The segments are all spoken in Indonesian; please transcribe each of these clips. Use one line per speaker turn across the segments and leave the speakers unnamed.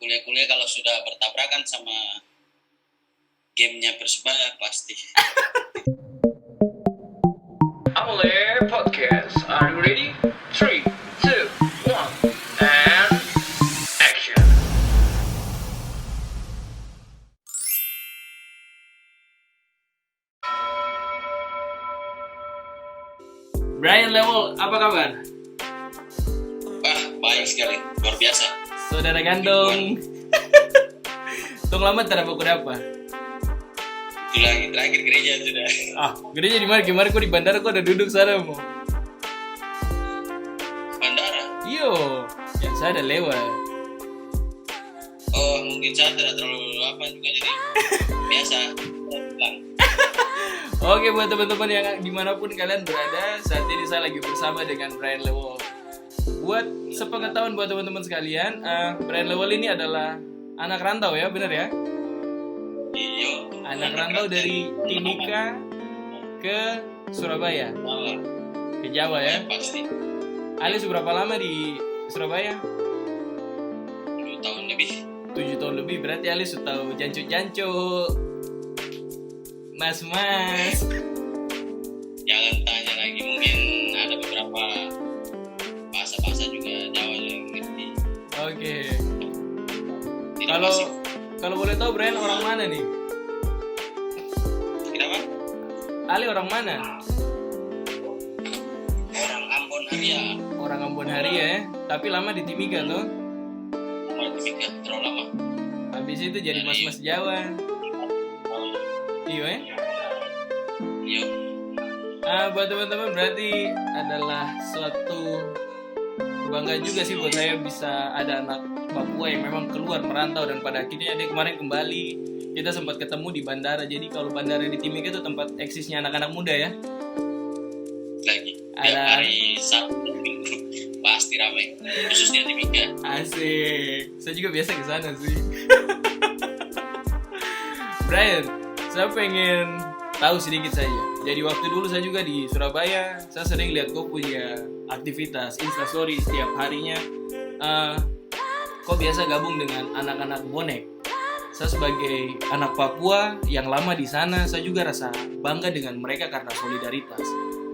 kuliah-kuliah kalau sudah bertabrakan sama gamenya Persebaya pasti.
Amole Podcast, are you ready? 3, 2, 1, and action.
Brian Lewol, apa kabar?
Wah, baik sekali, luar biasa.
Saudara gandong. Tung lama tak dapat apa?
Itu lagi terakhir gereja sudah.
Gereja di mana? Gimana kok di bandara kok ada duduk sana mau?
Bandara.
Yo, ya saya ada lewat.
Oh, mungkin saya tidak terlalu apa juga jadi biasa. Pulang.
Oke, buat teman-teman yang dimanapun kalian berada, saat ini saya lagi bersama dengan Brian Lewol. Buat sepengetahuan buat teman-teman sekalian, Brian Lewol ini adalah anak rantau ya, benar ya?
Iya.
Anak rantau dari Timika ke Surabaya,
Malah.
ke Jawa ya.
Pasti.
Ali berapa lama di Surabaya?
7 tahun lebih.
7 tahun lebih, berarti Ali sudah tahu jancuk-jancuk, mas-mas.
Jangan tanya lagi, mungkin ada beberapa bahasa-bahasa juga Jawa yang ngerti.
Oke.
Tidak
Kalau
masih.
kalau boleh tahu Brian orang mana nih?
Kenapa?
Ali orang mana?
Orang Ambon Haria.
Orang Ambon Haria ya, tapi lama di Timika tuh.
Mau Timika terlalu lama.
Habis itu jadi mas-mas Jawa. Iya ya.
Iya.
Buat teman-teman berarti adalah suatu kebanggaan juga sih buat saya bisa ada anak Papua yang memang keluar merantau dan pada akhirnya dia kemarin kembali. Kita sempat ketemu di bandara. Jadi kalau bandara di Timika itu tempat eksisnya anak-anak muda ya.
Lagi. Tiap
Ada-
hari Sabtu dan Minggu pasti ramai. Khususnya Timika.
Asik. Saya juga biasa ke sana sih. Brian, saya pengen tahu sedikit saja. Jadi waktu dulu saya juga di Surabaya, saya sering lihat kau punya aktivitas Instastory setiap harinya. Kau biasa gabung dengan anak-anak bonek. Saya sebagai anak Papua yang lama di sana, saya juga rasa bangga dengan mereka karena solidaritas.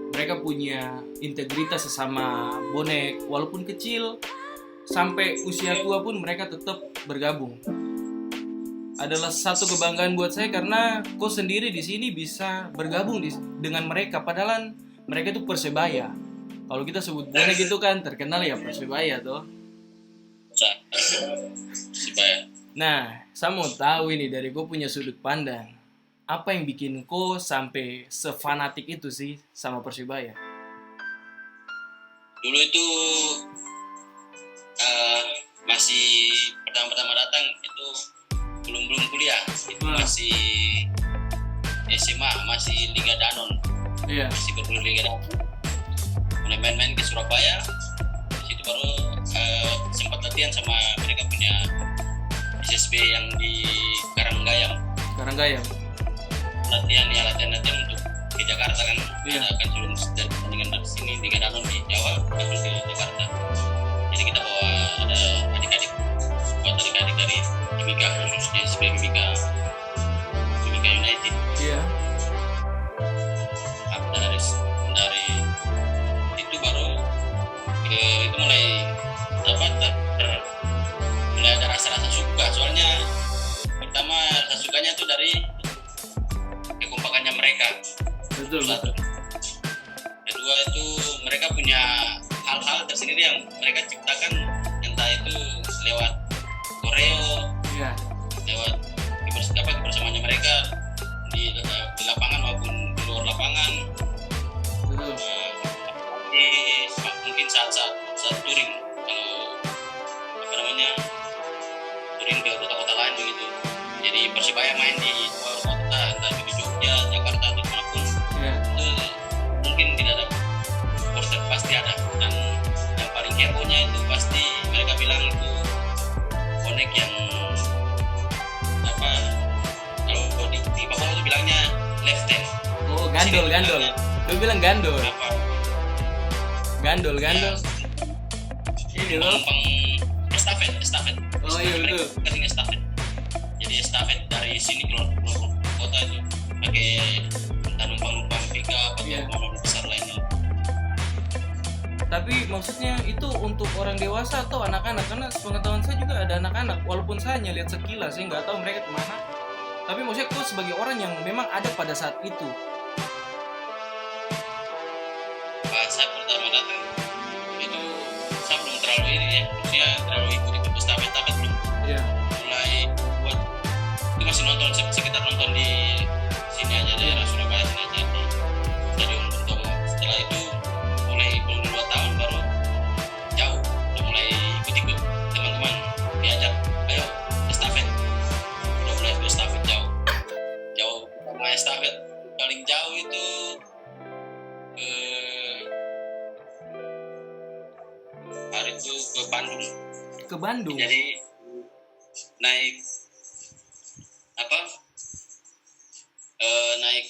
Mereka punya integritas sesama bonek, walaupun kecil, sampai usia tua pun mereka tetap bergabung. Adalah satu kebanggaan buat saya karena kau sendiri di sini bisa bergabung dengan mereka, padahal mereka itu Persebaya. Kalau kita sebut bonek itu kan terkenal ya Persebaya toh.
Supaya
Nah, saya mau tahu ini dari kau punya sudut pandang, apa yang bikin kau sampai sefanatik itu sih sama Persebaya?
dulu itu masih pertama-pertama datang itu belum kuliah, itu masih SMA, masih Liga Danon,
Iya.
masih bergulir Liga Danon. Mulai main-main ke Surabaya, di situ baru sempat latihan sama mereka punya SSB yang di Karanggayam.
Karanggayam.
Latihan untuk ke Jakarta kan.
Iya.
Ada kan sebelum dari pertandingan dari sini Liga Danon di Jawa langsung ke Jakarta. Jadi kita bawa ada adik-adik dari Timika, khususnya SSB Timika United.
Iya.
Dari itu baru itu mulai mulai ada rasa-rasa suka, soalnya pertama rasa sukanya tuh dari kekompakannya mereka.
Betul.
Satu. Kedua itu mereka punya hal-hal tersendiri yang mereka ciptakan, entah itu lewat koreo,
Iya.
lewat kebersamaannya mereka di lapangan maupun di luar lapangan.
Betul.
Mungkin saat touring, kalau touring ke kota-kota lain begitu. Jadi Persibaya main di luar kota, entah itu di Jogja, Jakarta atau dimanapun,
Iya.
itu mungkin tidak ada supporter, pasti ada. Dan yang paling hebohnya itu pasti mereka bilang itu bonek yang kalau di Papua itu bilangnya left hand.
Oh, gandol. Lu bilang gandol.
Apa?
Gandol. Ini loh.
Penumpang estafet.
Oh iya
mereka
betul.
kasih estafet. Jadi estafet dari sini keluar kota itu pakai entah numpang pika atau
Iya.
mobil besar lainnya.
Tapi maksudnya itu untuk orang dewasa atau anak-anak? Karena sepengetahuan saya juga ada anak-anak. Walaupun saya hanya lihat sekilas, saya nggak tahu mereka kemana. Tapi maksudnya kau sebagai orang yang memang ada pada saat itu.
Pas saya pertama datang itu saya belum terlalu ini ya, maksudnya terlalu ikut estafet belum
Iya.
mulai buat itu masih nonton sekitar nonton di sini aja daerah Surabaya sini aja di Stadion Bung Tomo. Setelah itu mulai belum 2 tahun baru jauh udah mulai ikut teman-teman diajak ayo estafet, udah mulai ikut estafet jauh pertama estafet paling jauh itu hari itu ke Bandung.
Ke Bandung.
Jadi naik apa? Naik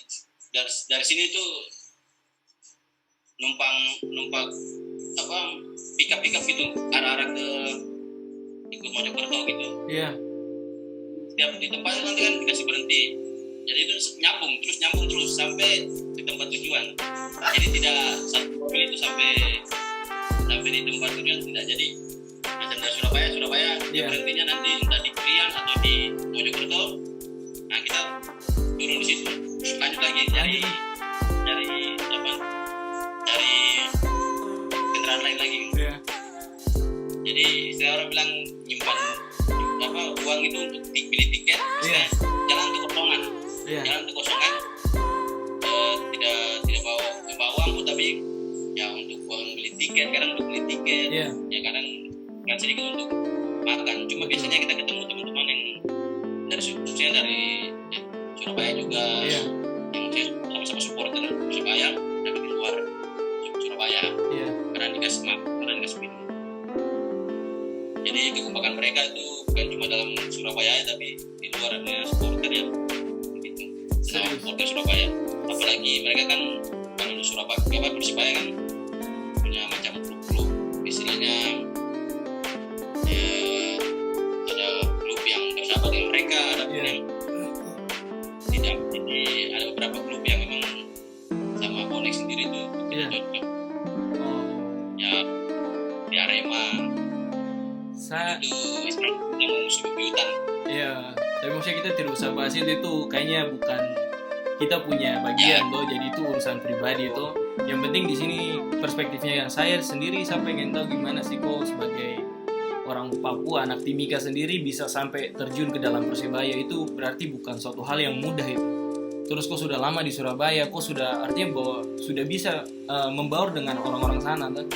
dari sini tuh numpang apa? Pick up gitu arah-arah ke ikut Mojokerto gitu.
Iya.
Setiap di tempatnya nanti kan dikasih berhenti. Jadi itu nyambung terus sampai di tempat tujuan. Jadi tidak satu mobil itu sampai di tempat tujuan tidak. Jadi macam dari Surabaya dia
Iya.
berhentinya nanti entah di Krian atau di Mojokerto. Nah kita turun di situ lanjut lagi dari kendaraan lain lagi.
Iya.
Jadi istilah orang bilang nyimpan apa uang itu untuk beli tiket.
Iya.
Jalan untuk kosongan.
Iya.
Jalan untuk kosongan. Tidak bawa uang tapi ya untuk uang beli tiket, kadang untuk beli tiket.
Iya.
Ya kadang kan sedikit untuk makan. Cuma biasanya kita ketemu teman-teman yang dari Surabaya juga.
Iya.
Yang saya sama-sama supporter Surabaya tapi di luar Surabaya.
Iya.
Karena dikasih makan, karena dikasih minum. Jadi kekompakan mereka itu bukan cuma dalam Surabaya tapi di luarnya supporter ya gitu. Sama supporter Surabaya. Apalagi mereka kan kalau di Surabaya Persibaya kan punya macam klub-klub istilahnya ada klub yang bersahabat dengan mereka, ada pun yang tidak. Jadi ada beberapa klub yang memang sama bonek sendiri tuh
Iya.
cocok.
Oh.
Ya di Arema
Saya
itu istilahnya yang musuh bebuyutan.
Iya, tapi maksudnya kita tidak usah bahas itu kayaknya bukan kita punya bagian loh, jadi itu urusan pribadi itu. Yang penting di sini perspektifnya yang saya sendiri, saya pengen tahu gimana sih kok sebagai orang Papua, anak Timika sendiri bisa sampai terjun ke dalam Persebaya. Itu berarti bukan suatu hal yang mudah itu. Terus kok sudah lama di Surabaya, kok sudah artinya bahwa sudah bisa membaur dengan orang-orang sana tuh.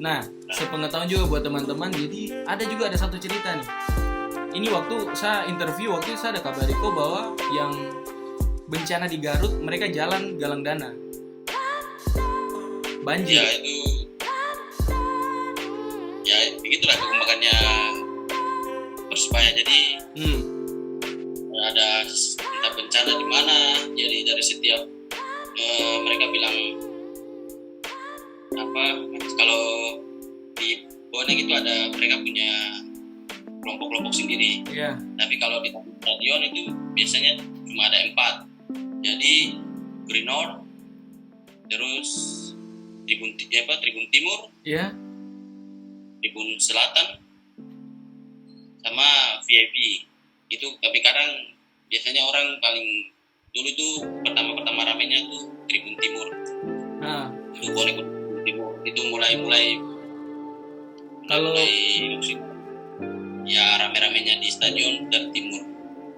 Nah, sepengetahuan juga buat teman-teman, jadi ada satu cerita nih. Ini waktu saya interview, waktu itu saya ada kabari kok bahwa yang bencana di Garut, mereka jalan galang dana. Banjir.
Ya itu ya begitulah kekompakannya Persebaya. Jadi ada entah bencana di mana, jadi dari setiap mereka bilang apa kalau di bonek itu ada mereka punya kelompok-kelompok sendiri.
Iya.
Tapi kalau di stadion itu biasanya cuma ada 4. Jadi Greenor, terus Tribun Timur,
Iya.
Tribun Selatan, sama VIP. Itu tapi kadang biasanya orang paling dulu itu pertama ramenya tuh Tribun Timur.
Nah,
Itu bonek Timur itu mulai
kalau
ya rame-ramenya di stadion dan timur.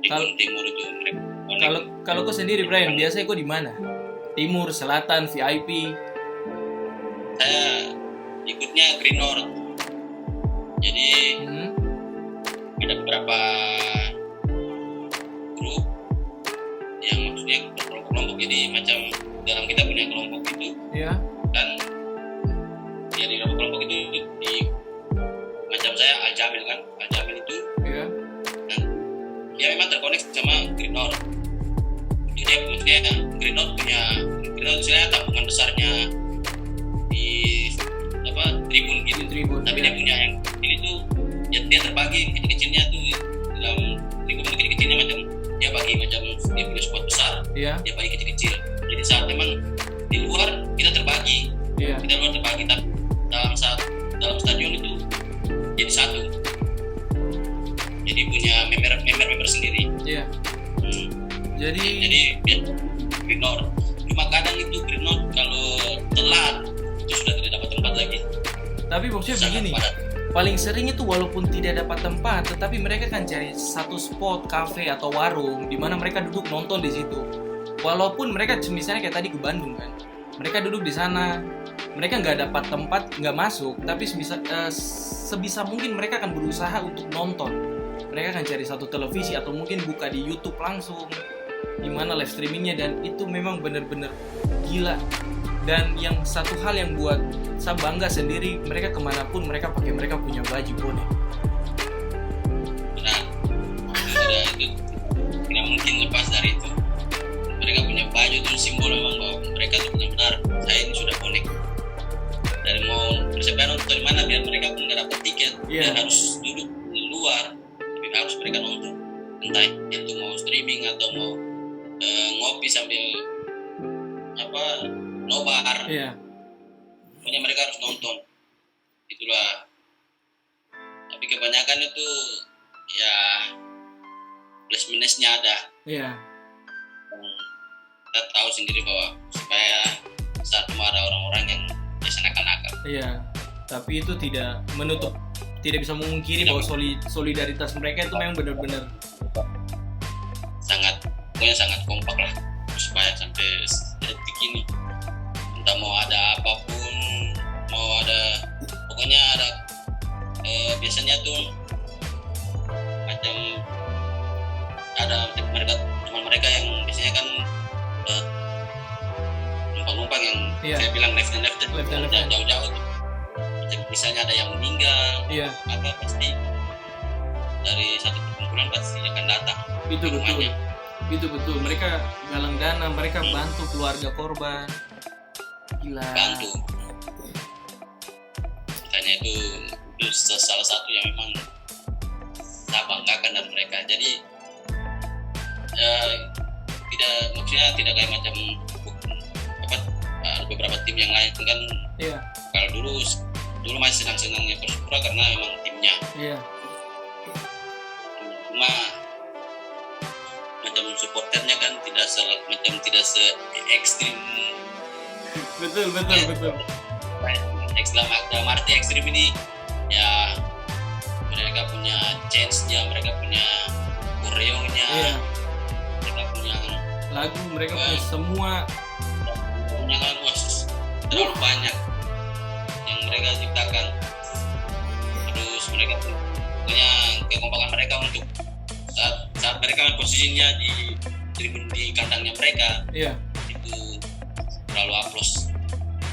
Tribun Timur itu mereka.
kalau kau sendiri Brian, biasanya kau di mana? Timur, Selatan, VIP.
Saya ikutnya Greenor. Jadi ada beberapa grup yang maksudnya kelompok-kelompok, jadi macam dalam kita punya kelompok itu
Iya.
dan ya di kelompok itu di macam saya Al-Jamil kan, Al-Jamil itu
Iya.
dan dia memang terkoneksi sama Greenor. Jadi dia maksudnya Greenor istilahnya tabungan besarnya di tribun gitu.
Di tribun.
Tapi
Iya.
dia punya yang ini tuh ya dia terbagi kecil-kecilnya tuh dalam lingkungan kecil-kecilnya, macam dia bagi macam dia punya squad besar,
Iya.
dia bagi kecil-kecil. Jadi saat memang di luar kita terbagi,
Iya.
kita luar terbagi, tapi dalam stadion itu jadi satu. Jadi punya member sendiri.
Iya. Jadi
Jadi green note. Cuma kadang itu green note kalau telat itu sudah tidak dapat tempat lagi.
tapi maksudnya
Sangat
begini,
padat.
paling sering itu walaupun tidak dapat tempat, tetapi mereka kan cari satu spot kafe atau warung di mana mereka duduk nonton di situ. Walaupun mereka misalnya kayak tadi ke Bandung kan, mereka duduk di sana, mereka nggak dapat tempat, nggak masuk, tapi sebisa mungkin mereka akan berusaha untuk nonton. Mereka akan cari satu televisi atau mungkin buka di YouTube langsung, di mana live streamingnya, dan itu memang benar-benar gila. Dan yang satu hal yang buat saya bangga sendiri, mereka kemanapun mereka pakai mereka punya baju bonek.
Benar. Itu tidak mungkin lepas dari itu. Mereka punya baju itu simbol memang bahwa mereka tuh benar-benar saya ini sudah bonek. Dan mau persiapan nonton di mana biar mereka pun nggak dapat tiket,
Iya.
dia harus duduk di luar, tapi harus mereka nonton. Entah itu mau streaming atau mau ngopi sambil nobar.
Iya.
Pokoknya mereka harus nonton. Itulah. Tapi kebanyakan itu ya plus minusnya ada.
Iya.
Kita tahu sendiri bahwa supaya saat mau ada orang-orang yang biasa nakal-nakal.
Iya. Tapi itu tidak bisa memungkiri bahwa solidaritas mereka itu memang benar-benar
Pokoknya sangat kompak lah supaya sampai detik ini. Entah mau ada apapun, pokoknya ada biasanya tuh macam ada mereka yang biasanya kan numpang yang
Iya.
saya bilang left and jauh-jauh tuh. Macam misalnya ada yang meninggal,
iya.
pasti dari satu perkumpulan pasti akan datang
Itu
ke
betul.
rumahnya.
Itu betul. Mereka galang dana, mereka bantu keluarga korban. Gila.
Bantu. Makanya itu salah satu yang memang saya banggakan dari mereka. Jadi tidak kayak macam ada beberapa tim yang lain kan.
Iya.
Kalau dulu masih senang-senangnya Persipura karena memang timnya.
Iya.
Cuma macam supporternya kan tidak se ekstrim.
Betul.
Dalam arti ekstrim ini ya mereka punya chance-nya, mereka punya koreonya,
Iya.
mereka punya
Lagu mereka punya semua.
kan terlalu banyak yang mereka ciptakan. Terus mereka punya kekompakan mereka untuk saat mereka posisinya di kandangnya mereka,
Iya.
itu terlalu aplaus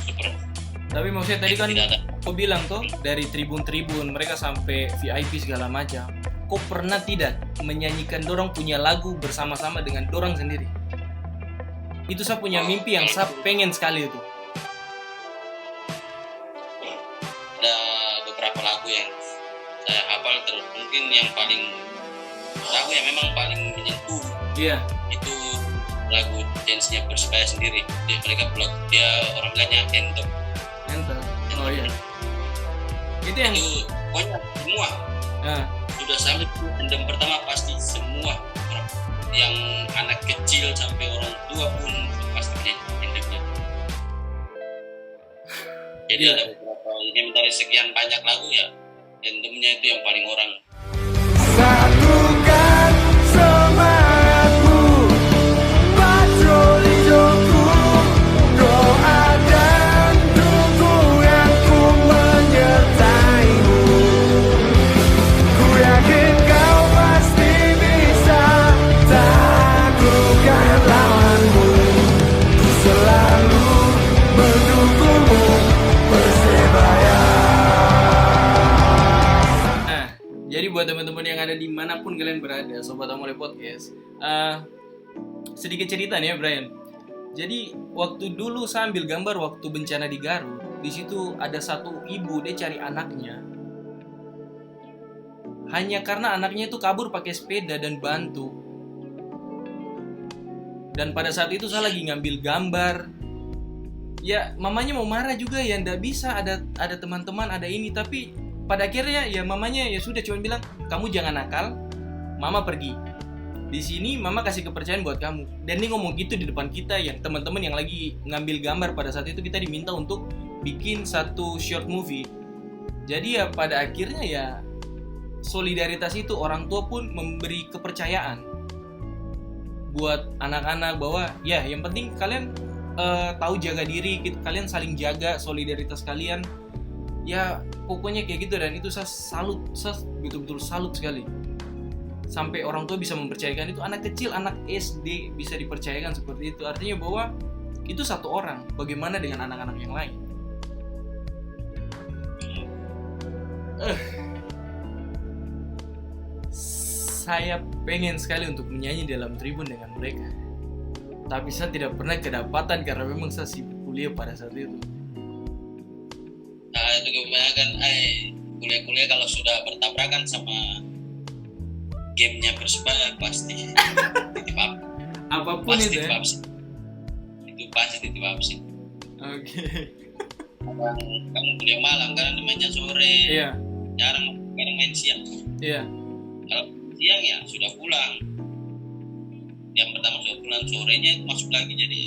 super.
Tapi maksudnya tadi kan
Tidak ada.
kau bilang tuh dari tribun-tribun mereka sampai VIP segala macam. Kau pernah tidak menyanyikan dorang punya lagu bersama-sama dengan dorang sendiri? Itu saya punya mimpi yang saya pengen sekali itu.
Ada beberapa lagu yang saya hafal, terus mungkin yang paling lagu yang memang paling menyentuh
Iya.
itu lagu dance-nya Persebaya sendiri. Dia orang bilangnya Anthem.
Enter. Oh iya. Itu yang
Itu pokoknya semua
nah,
sudah sampai Anthem pertama pasti semua orang, yang anak kecil sampai orang tua pun pasti punya Anthemnya. Jadi
Iya.
ada beberapa ini dari sekian banyak lagu ya, Anthemnya itu yang paling orang.
Satukan semangatmu, patroli hidupku, doa dan dukunganku menyertaimu. Ku yakin kau pasti bisa taklukkan lawanmu. Ku selalu mendukungmu, Persebaya.
nah, jadi buat teman-teman yang ada dimanapun kalian berada, Sobat Amore Podcast, sedikit cerita nih ya Brian. Jadi waktu dulu saya ambil gambar waktu bencana di Garut, di situ ada satu ibu, dia cari anaknya. hanya karena anaknya itu kabur pakai sepeda dan bantu. Dan pada saat itu saya lagi ngambil gambar. Ya mamanya mau marah juga ya, ndak bisa, ada teman-teman, ada ini. Tapi pada akhirnya ya mamanya ya sudah cuma bilang, kamu jangan nakal, mama pergi. Di sini mama kasih kepercayaan buat kamu. Dan dia ngomong gitu di depan kita, yang teman-teman yang lagi ngambil gambar. Pada saat itu kita diminta untuk bikin satu short movie. Jadi ya pada akhirnya ya solidaritas itu, orang tua pun memberi kepercayaan buat anak-anak bahwa ya yang penting kalian tahu jaga diri, kalian saling jaga, solidaritas kalian. Ya pokoknya kayak gitu. Dan itu saya betul-betul salut sekali. Sampai orang tua bisa mempercayakan itu, anak kecil, anak SD bisa dipercayakan seperti itu. Artinya bahwa itu satu orang, bagaimana dengan anak-anak yang lain? Saya pengen sekali untuk menyanyi dalam tribun dengan mereka, tapi saya tidak pernah kedapatan karena memang saya sibuk kuliah pada saat itu.
Nah itu kebanyakan kuliah-kuliah kalau sudah bertabrakan sama gamenya Persebaya pasti titip absen.
Apapun
Pasti
itu
titip
ya.
absen. Itu pasti titip absen.
Oke.
Kamu kuliah malam karena namanya sore.
Iya.
Jarang main siang.
Iya.
Kalau siang ya sudah pulang. Yang pertama sudah pulang, sorenya masuk lagi, jadi